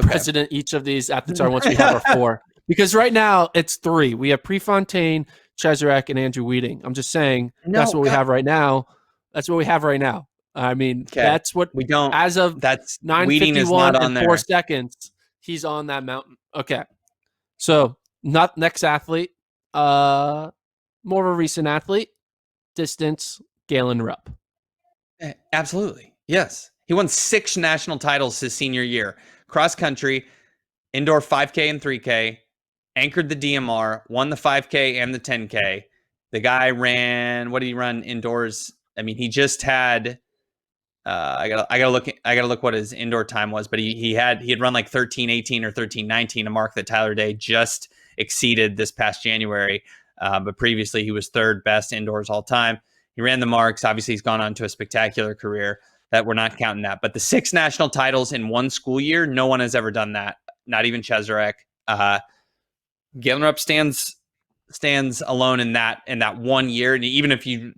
S2: president each of these athletes are once we have our 4. Because right now it's 3. We have Prefontaine, Chesrick, and Andrew Wheating. I'm just saying that's what we have right now. That's what we have right now. I mean, that's what
S1: we don't.
S2: As of
S1: that's
S2: 9:51 and 4 seconds, he's on that mountain. Okay, so not next athlete. More of a recent athlete. Distance, Galen Rupp.
S1: Absolutely, yes. He won 6 national titles his senior year. Cross country, indoor 5K and 3K. Anchored the DMR. Won the 5K and the 10K. The guy ran. What did he run indoors? I mean, he just had. I gotta look what his indoor time was, but he had run like 13:18 or 13:19, a mark that Tyler Day just exceeded this past January. But previously he was 3rd best indoors all time. He ran the marks. Obviously, he's gone on to a spectacular career. That we're not counting that. But the 6 national titles in one school year, no one has ever done that. Not even Chesrick. Galen Rupp stands alone in that 1 year, and even if you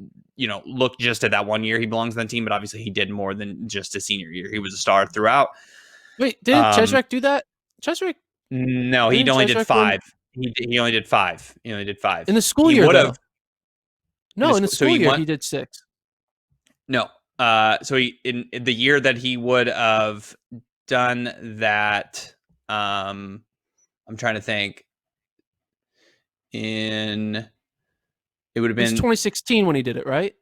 S1: look just at that 1 year, he belongs on the team. But obviously, he did more than just a senior year. He was a star throughout.
S2: Wait, didn't Chesrick do that? Chesrick?
S1: No, he only did 5. He only did 5. He only did 5
S2: in the school year. Though. No, in the school year he did 6.
S1: No, so he in the year that he would have done that. I'm trying to think. It would have been
S2: 2016 when he did it, right?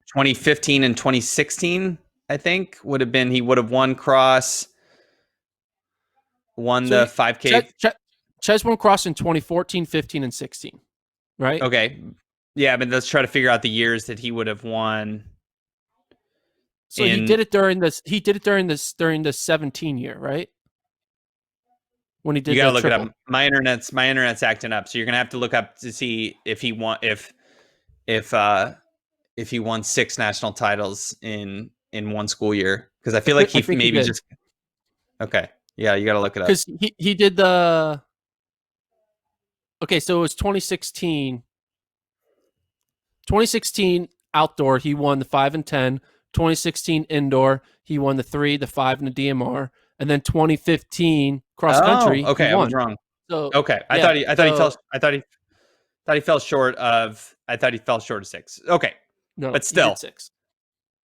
S1: 2015 and 2016, I think, would have been. He would have won cross, the 5K.
S2: Ches won cross in 2014, 15, and 16. right?
S1: Okay. Yeah, but let's try to figure out the years that he would have won.
S2: So he did it during this. He did it during the 17 year, right? When he
S1: You
S2: did
S1: got
S2: the
S1: to look
S2: triple.
S1: it up. My internet's acting up, so you're gonna have to look up to see if he won if he won 6 national titles in one school year, because I feel like
S2: I
S1: he
S2: think he
S1: maybe
S2: did
S1: just okay. Yeah, you got to look it up.
S2: because he did the. Okay, so it was 2016. 2016 outdoor, he won the 5 and 10. 2016 indoor, he won the 3, the 5, and the DMR. And then 2015 cross
S1: Oh,
S2: country, he
S1: okay, I was
S2: won.
S1: wrong.
S2: So
S1: Okay,
S2: yeah,
S1: I thought he fell short of 6. Okay,
S2: no,
S1: but
S2: he did
S1: still
S2: 6.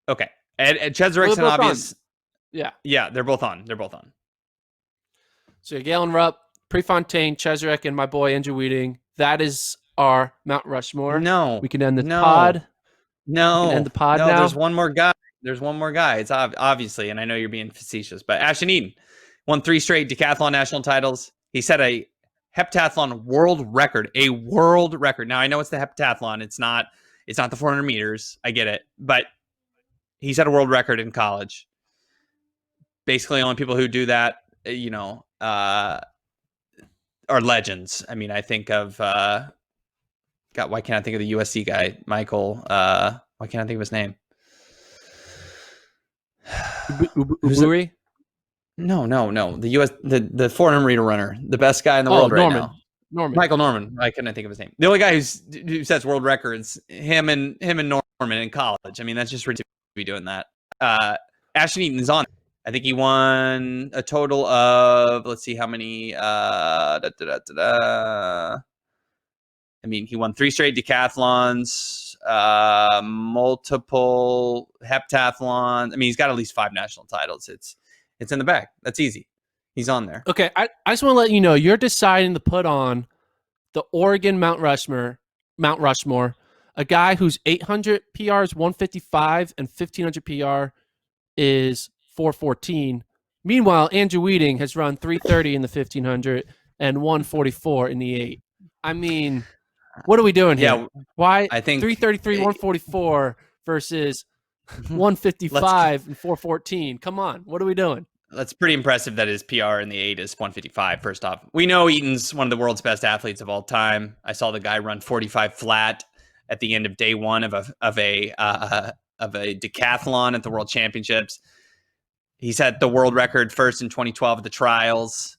S1: okay. And
S2: Well,
S1: Chesrick's
S2: they're
S1: an
S2: both on.
S1: obvious.
S2: Yeah.
S1: Yeah, they're both on. They're both on.
S2: So Galen, Rupp, Prefontaine, Chesrick, and my boy Andrew Weeding. That is our Mount Rushmore.
S1: No,
S2: We can end this
S1: no,
S2: pod. We can end
S1: no,
S2: the pod
S1: no. There's
S2: now.
S1: one more guy. There's one more guy. It's obviously, and I know you're being facetious, but Ashton Eaton won 3 straight decathlon national titles. He set a heptathlon world record, a world record. Now I know it's the heptathlon. It's not the 400 meters. I get it, but he set a world record in college. Basically, only people who do that, are legends. I mean, I think of God. Why can't I think of the USC guy, Michael? Why can't I think of his name?
S2: Uburi?
S1: No. The 400 meter runner, the best guy in the world right
S2: Norman.
S1: now.
S2: Norman.
S1: Michael Norman. Why couldn't I think of his name? The only guy who sets world records, him and Norman in college. I mean, that's just ridiculous to be doing that. Ashton Eaton is on. I think he won a total of, let's see how many. I mean, he won 3 straight decathlons, multiple heptathlons. I mean, he's got at least 5 national titles. It's in the bag. That's easy. He's on there.
S2: Okay, I just want to let you know you're deciding to put on the Oregon Mount Rushmore, a guy whose 800 PR is 155 and 1500 PR is 414. Meanwhile, Andrew Weeding has run 330 in the 1500 and 144 in the 8. I mean, what are we doing here?
S1: Yeah,
S2: Why
S1: I think
S2: 333, 144 versus 155 and 414? Come on, what are we doing?
S1: That's pretty impressive that his PR in the 8 is 155. First off, we know Eaton's one of the world's best athletes of all time. I saw the guy run 45 flat at the end of day 1 of a decathlon at the World Championships. He set the world record first in 2012 at the trials.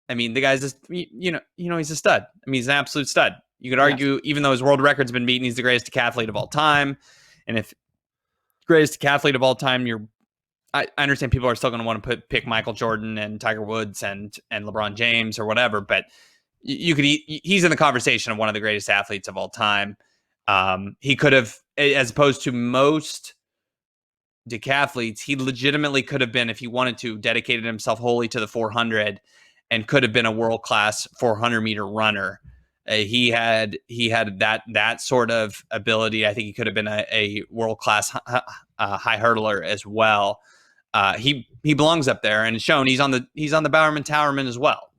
S1: I mean, the guy's just he's a stud. I mean, he's an absolute stud. You could argue, even though his world record's been beaten, he's the greatest decathlete of all time. And if greatest decathlete of all time, I understand people are still going to want to pick Michael Jordan and Tiger Woods and LeBron James or whatever, but he's in the conversation of one of the greatest athletes of all time. He could have, as opposed to most decathletes, he legitimately could have been, if he wanted to, dedicated himself wholly to the 400 and could have been a world-class 400 meter runner. He had that sort of ability. I think he could have been a world-class high hurdler as well. He belongs up there, and it's shown. He's on the Bowerman-Towerman as well.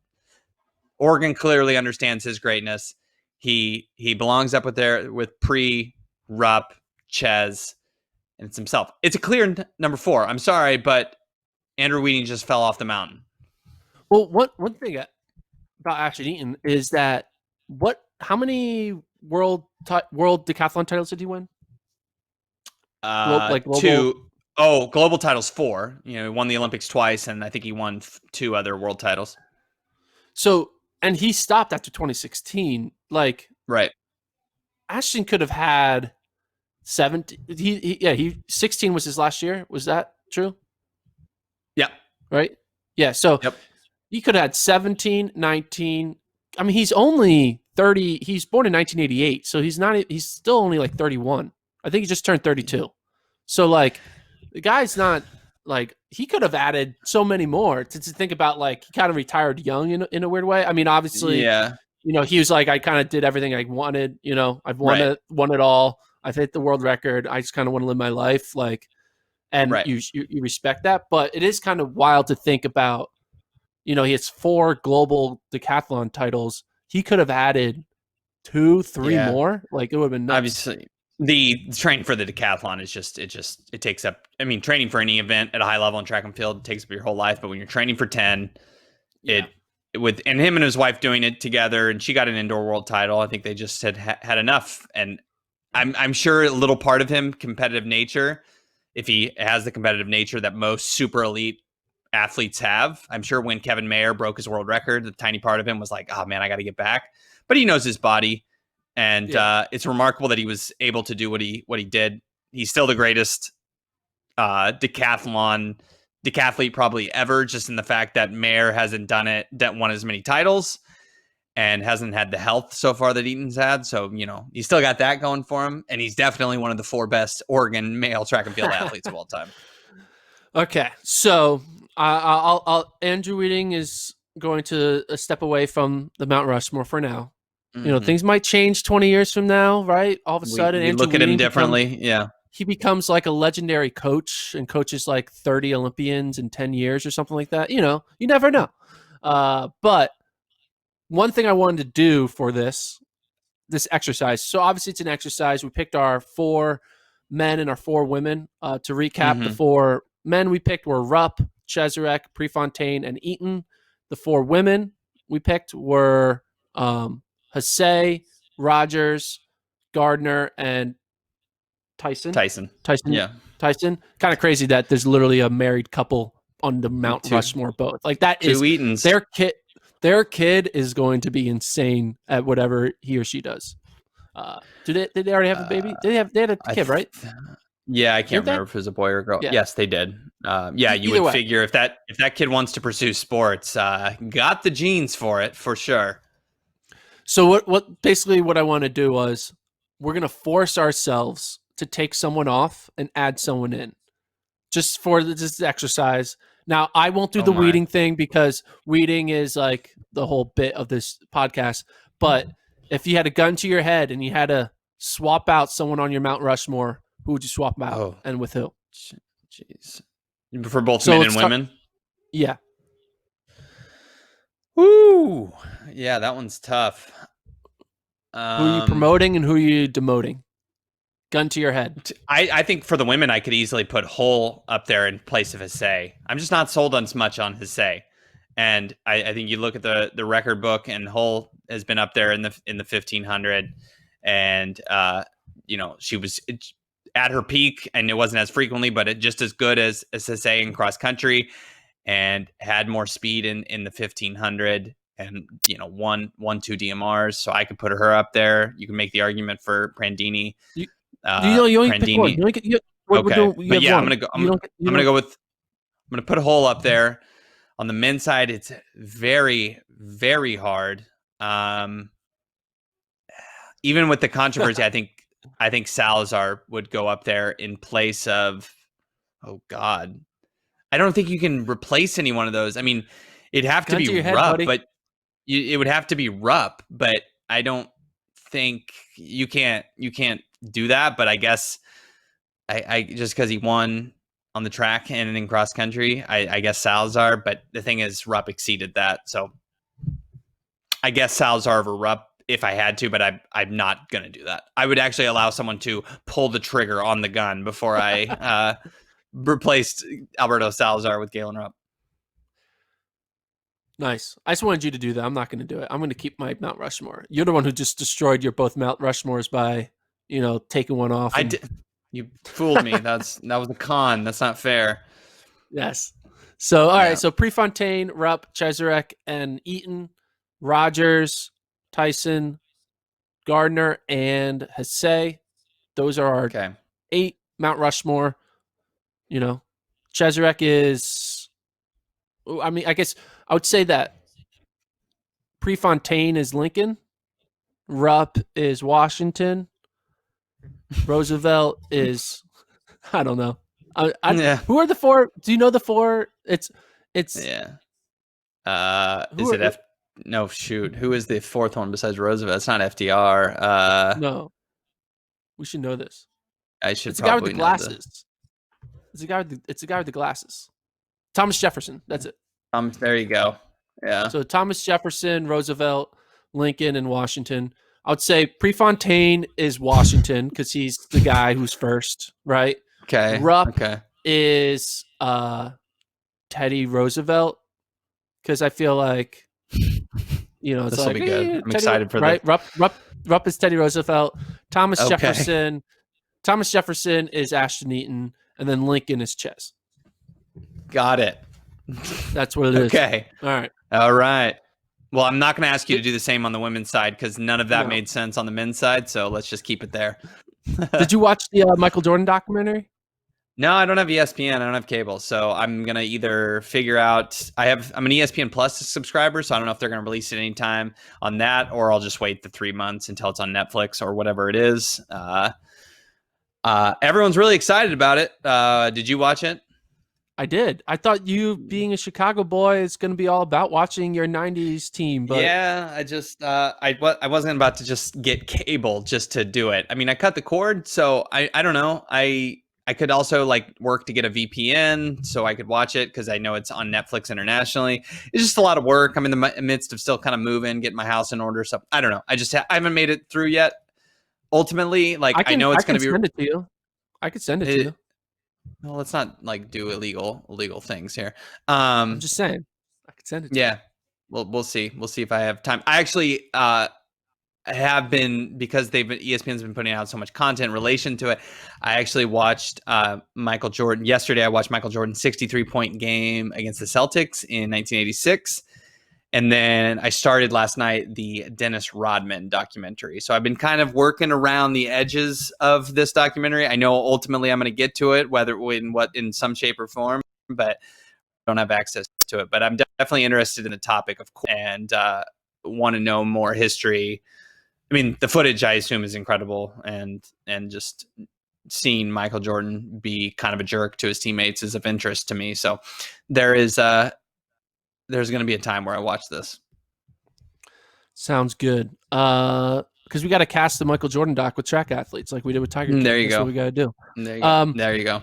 S1: Oregon clearly understands his greatness. He belongs up with Pre, Rupp, Ches, and it's himself. It's a clear number 4. I'm sorry, but Andrew Weeding just fell off the mountain.
S2: Well, one thing about Ashton Eaton is that how many world decathlon titles did he win?
S1: Global. 2. Oh, global titles 4. He won the Olympics twice, and I think he won 2 other world titles.
S2: So, and he stopped after 2016. Like,
S1: right.
S2: Ashton could have had 17. 16 was his last year. Was that true?
S1: Yeah.
S2: Right. Yeah. So he could have had 17, 19. I mean, he's only 30. He's born in 1988, so he's still only like 31. I think he just turned 32. So like, the guy's not like, he could have added so many more to think about. Like, he kind of retired young in a weird way. I mean, obviously, he was like, I kind of did everything I wanted. I've won it all. I've hit the world record. I just kind of want to live my life. Like, and you respect that, but it is kind of wild to think about. He has 4 global decathlon titles. He could have added 2-3 more. Like, it would have been nuts.
S1: Obviously, the training for the decathlon is it takes up. I mean, training for any event at a high level in track and field takes up your whole life. But when you're training for 10, and him and his wife doing it together, and she got an indoor world title. I think they just had enough. And I'm sure a little part of him, competitive nature, if he has the competitive nature that most super elite athletes have. I'm sure when Kevin Mayer broke his world record, the tiny part of him was like, oh man, I got to get back. But he knows his body. And it's remarkable that he was able to do what he did. He's still the greatest decathlete probably ever, just in the fact that Mayer hasn't won as many titles and hasn't had the health so far that Eaton's had. So, he's still got that going for him. And he's definitely one of the 4 best Oregon male track and field athletes of all time.
S2: Okay. So Andrew Eaton is going to step away from the Mount Rushmore for now.
S1: Mm-hmm.
S2: Things might change 20 years from now, right? All of a sudden,
S1: we look at him differently.
S2: He becomes like a legendary coach and coaches like 30 Olympians in 10 years or something like that. You never know. But one thing I wanted to do for this exercise. So obviously it's an exercise. We picked our 4 men and our 4 women. To recap, the 4 men we picked were Rupp, Chesrick, Prefontaine, and Eaton. The 4 women we picked were Hasay, Rogers, Gardner, and Tyson.
S1: Yeah.
S2: Tyson. Kind of crazy that there's literally a married couple on the Mount Rushmore both. Like, that is
S1: Eatons.
S2: Their kid is going to be insane at whatever he or she does. Did they already have a baby? They had a kid, right?
S1: Yeah, I can't remember if it was a boy or a girl. Yeah. Yes, they did. You would figure if that kid wants to pursue sports, got the genes for it for sure.
S2: So what I want to do was, we're going to force ourselves to take someone off and add someone in, just for this exercise. Now, I won't do the weeding thing, because weeding is like the whole bit of this podcast. But if you had a gun to your head and you had to swap out someone on your Mount Rushmore, who would you swap out and with who?
S1: Jeez. For both men and women?
S2: Yeah.
S1: Woo. Yeah, that one's tough.
S2: Who are you promoting and who are you demoting? Gun to your head.
S1: I think for the women, I could easily put Hull up there in place of Hasay. I'm just not sold on as much on Hasay. And I think you look at the record book, and Hull has been up there in the 1500, and she was at her peak, and it wasn't as frequently, but it just as good as Hasay in cross country, and had more speed in the 1500, and won 2 DMRs. So I could put her up there. You can make the argument for Prandini.
S2: You only pick one.
S1: Okay, I'm gonna put a hole up there. On the men's side, it's very, very hard. Even with the controversy, I think Salazar would go up there in place of. Oh God, I don't think you can replace any one of those. I mean, it'd have to be Rupp, but it would have to be Rupp. But I don't think you can't do that. But I guess I just because he won on the track and in cross country, I guess Salazar. But the thing is, Rupp exceeded that, so I guess Salazar over Rupp if I had to. But I'm not gonna do that. I would actually allow someone to pull the trigger on the gun before I replaced Alberto Salazar with Galen Rupp.
S2: Nice. I just wanted you to do that. I'm not going to do it. I'm going to keep my Mount Rushmore. You're the one who just destroyed your both Mount Rushmores by, taking one off.
S1: I did. You fooled me. That was a con. That's not fair.
S2: Yes. So, all right. So Prefontaine, Rupp, Chesrick, and Eaton, Rogers, Tyson, Gardner, and Hasay. Those are our 8 Mount Rushmore. Chesrick is, I guess I would say that Prefontaine is Lincoln, Rupp is Washington, Roosevelt is, I don't know. Who are the 4? Do you know the 4? It's
S1: yeah. Is it F? No, shoot. Who is the 4th one besides Roosevelt? It's not FDR.
S2: No, we should know this.
S1: I should.
S2: It's the guy with the glasses. It's the guy with the glasses. Thomas Jefferson. That's it.
S1: There you go. Yeah.
S2: So Thomas Jefferson, Roosevelt, Lincoln, and Washington. I would say Prefontaine is Washington because he's the guy who's first, right?
S1: Okay.
S2: Rupp
S1: Okay.
S2: is Teddy Roosevelt because I feel like, it's
S1: This will
S2: like
S1: be good. I'm
S2: Teddy,
S1: excited for
S2: right.
S1: this.
S2: Rupp is Teddy Roosevelt. Thomas
S1: Okay.
S2: Jefferson is Ashton Eaton, and then Lincoln is Ches.
S1: Got it.
S2: That's what it is.
S1: Okay.
S2: All
S1: right. Well, I'm not going to ask you to do the same on the women's side because none of that
S2: No.
S1: made sense on the men's side. So let's just keep it there.
S2: Did you watch the Michael Jordan documentary?
S1: No, I don't have ESPN. I don't have cable. So I'm going to either figure out I'm an ESPN Plus subscriber. So I don't know if they're going to release it anytime on that, or I'll just wait the 3 months until it's on Netflix or whatever it is. Everyone's really excited about it. Did you watch it?
S2: I did. I thought you, being a Chicago boy, is going to be all about watching your '90s team. But
S1: yeah, I just I wasn't about to just get cable just to do it. I mean, I cut the cord, so I don't know. I could also like work to get a VPN so I could watch it because I know it's on Netflix internationally. It's just a lot of work. I'm in the midst of still kind of moving, getting my house in order. So I don't know. I haven't made it through yet. Ultimately, like I know it's going to be.
S2: Send it to you. I could send it to you.
S1: Well, let's not like do illegal things here.
S2: I'm just saying, I could send it to you.
S1: Yeah. Well, we'll see. We'll see if I have time. I actually have been, because ESPN's been putting out so much content in relation to it. I actually watched Michael Jordan yesterday. I watched Michael Jordan's 63-point game against the Celtics in 1986. And then I started last night the Dennis Rodman documentary. So I've been kind of working around the edges of this documentary. I know ultimately I'm going to get to it, whether in some shape or form, but I don't have access to it. But I'm definitely interested in the topic, of course, and want to know more history. I mean, the footage I assume is incredible, and just seeing Michael Jordan be kind of a jerk to his teammates is of interest to me. So there's going to be a time where I watch this.
S2: Sounds good. Because we got to cast the Michael Jordan doc with track athletes like we did with Tiger King.
S1: There you
S2: That's
S1: go.
S2: what we got to do.
S1: There you go. There you go.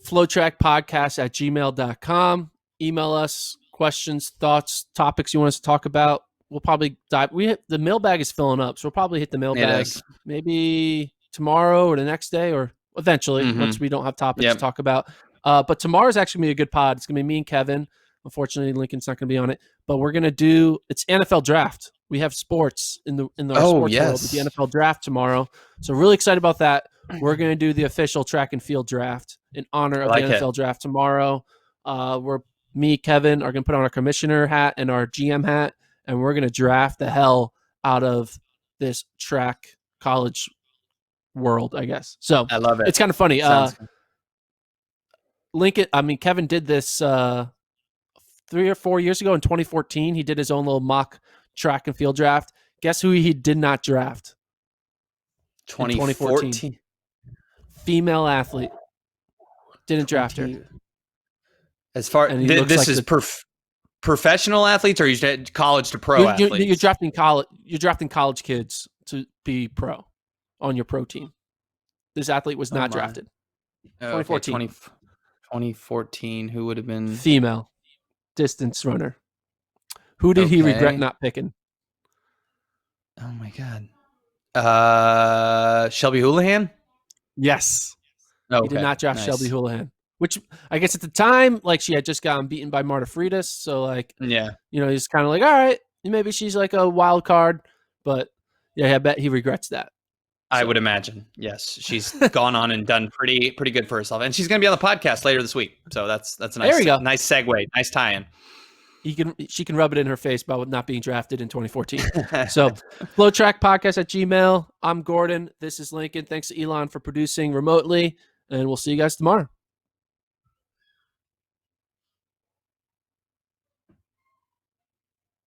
S2: FloTrackPodcast@gmail.com. Email us questions, thoughts, topics you want us to talk about. We'll probably dive. The mailbag is filling up, so we'll probably hit the mailbag maybe tomorrow or the next day or eventually once we don't have topics to talk about. But tomorrow's actually going to be a good pod. It's going to be me and Kevin. Unfortunately, Lincoln's not going to be on it, but we're going to do it's NFL draft. We have sports in the sports world with the NFL draft tomorrow. So really excited about that. We're going to do the official track and field draft in honor of the NFL draft tomorrow. Me, Kevin, are going to put on our commissioner hat and our GM hat, and we're going to draft the hell out of this track college world, I guess. So
S1: I love it.
S2: It's kind of funny. Kevin did this 3 or 4 years ago in 2014. He did his own little mock track and field draft. Guess who he did not draft?
S1: 2014.
S2: Female athlete. Didn't draft her.
S1: As far this is professional athletes, or you college to pro athletes?
S2: You're drafting college. You're drafting college kids to be pro on your pro team. This athlete was not drafted. 2014.
S1: 2014. Who would have been
S2: female distance runner? Who did he regret not picking?
S1: Oh my God. Shelby Houlihan?
S2: Yes. He did not draft Shelby Houlihan, which I guess at the time, like, she had just gotten beaten by Marta Freitas. So like, he's kind of like, all right, maybe she's like a wild card, but I bet he regrets that.
S1: I would imagine. Yes. She's gone on and done pretty good for herself. And she's going to be on the podcast later this week. So that's a nice,
S2: there we go.
S1: Nice segue. Nice tie-in.
S2: She can rub it in her face about not being drafted in 2014. So FloTrackPodcast@gmail.com. I'm Gordon. This is Lincoln. Thanks to Elon for producing remotely, and we'll see you guys tomorrow.